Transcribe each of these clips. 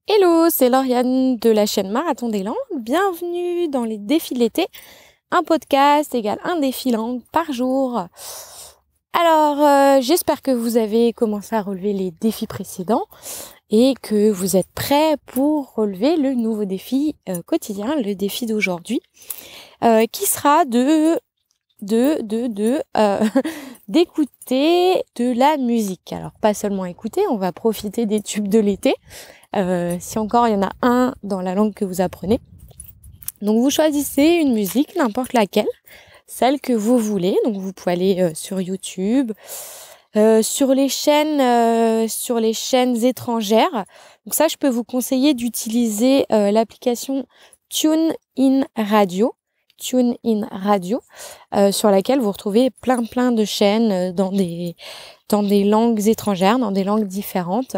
Hello, c'est Lauriane de la chaîne Marathon des langues. Bienvenue dans les défis de l'été. Un podcast égale un défi langue par jour. Alors, j'espère que vous avez commencé à relever les défis précédents et que vous êtes prêts pour relever le nouveau défi quotidien, le défi d'aujourd'hui, qui sera d'écouter de la musique. Alors, pas seulement écouter, on va profiter des tubes de l'été. Si encore il y en a un dans la langue que vous apprenez. Donc vous choisissez une musique, n'importe laquelle, celle que vous voulez. Donc vous pouvez aller sur YouTube, sur les chaînes étrangères. Donc ça, je peux vous conseiller d'utiliser l'application TuneIn Radio. TuneIn Radio, sur laquelle vous retrouvez plein de chaînes dans des langues étrangères, dans des langues différentes.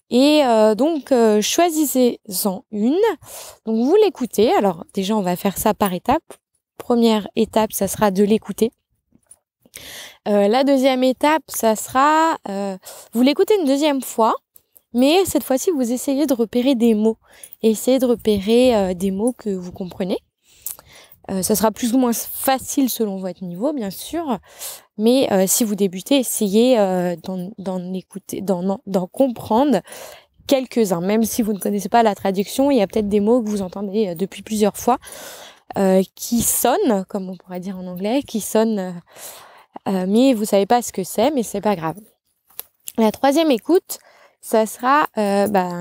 Et donc, choisissez-en une. Donc, vous l'écoutez. Alors, déjà, on va faire ça par étapes. Première étape, ça sera de l'écouter. La deuxième étape, ça sera... vous l'écoutez une deuxième fois, mais cette fois-ci, vous essayez de repérer des mots. Et essayez de repérer des mots que vous comprenez. Ça sera plus ou moins facile selon votre niveau, bien sûr. Mais si vous débutez, essayez d'en comprendre quelques-uns. Même si vous ne connaissez pas la traduction, il y a peut-être des mots que vous entendez depuis plusieurs fois qui sonnent, comme on pourrait dire en anglais, qui sonnent, mais vous savez pas ce que c'est, mais c'est pas grave. La troisième écoute, ça sera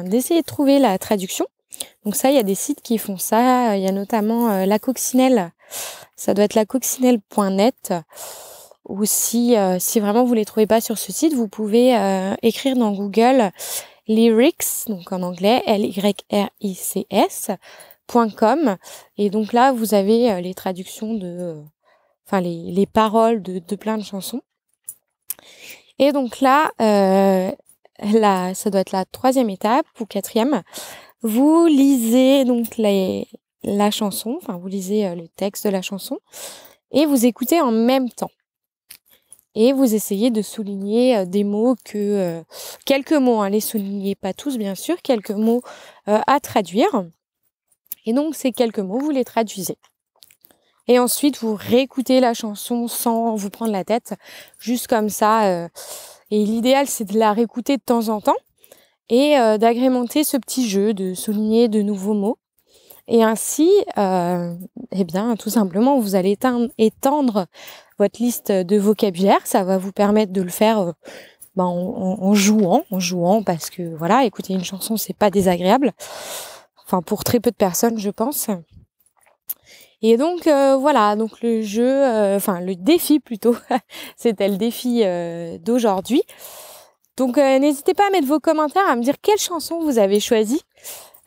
d'essayer de trouver la traduction. Donc ça, il y a des sites qui font ça. Il y a notamment La Coccinelle. Ça doit être lacoccinelle.net. Ou si vraiment vous les trouvez pas sur ce site, vous pouvez écrire dans Google lyrics, donc en anglais lyrics.com. Et donc là, vous avez les traductions les paroles de plein de chansons. Et donc là, ça doit être la troisième étape ou quatrième. Vous lisez donc la chanson, vous lisez le texte de la chanson et vous écoutez en même temps. Et vous essayez de souligner des mots quelques mots, les soulignez pas tous bien sûr, quelques mots à traduire. Et donc ces quelques mots, vous les traduisez. Et ensuite, vous réécoutez la chanson sans vous prendre la tête, juste comme ça. Et l'idéal, c'est de la réécouter de temps en temps. Et d'agrémenter ce petit jeu, de souligner de nouveaux mots. Et ainsi, tout simplement, vous allez étendre votre liste de vocabulaire. Ça va vous permettre de le faire en jouant, parce que voilà, écouter une chanson, c'est pas désagréable. Enfin, pour très peu de personnes, je pense. Et donc, donc le jeu, le défi plutôt, c'était le défi d'aujourd'hui. Donc, n'hésitez pas à mettre vos commentaires, à me dire quelle chanson vous avez choisie.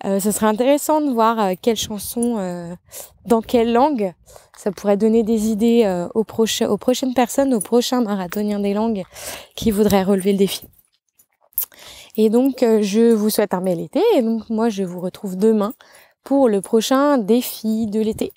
Ce serait intéressant de voir quelle chanson, dans quelle langue. Ça pourrait donner des idées aux prochaines personnes, aux prochains marathoniens des langues qui voudraient relever le défi. Et donc, je vous souhaite un bel été. Et donc, moi, je vous retrouve demain pour le prochain défi de l'été.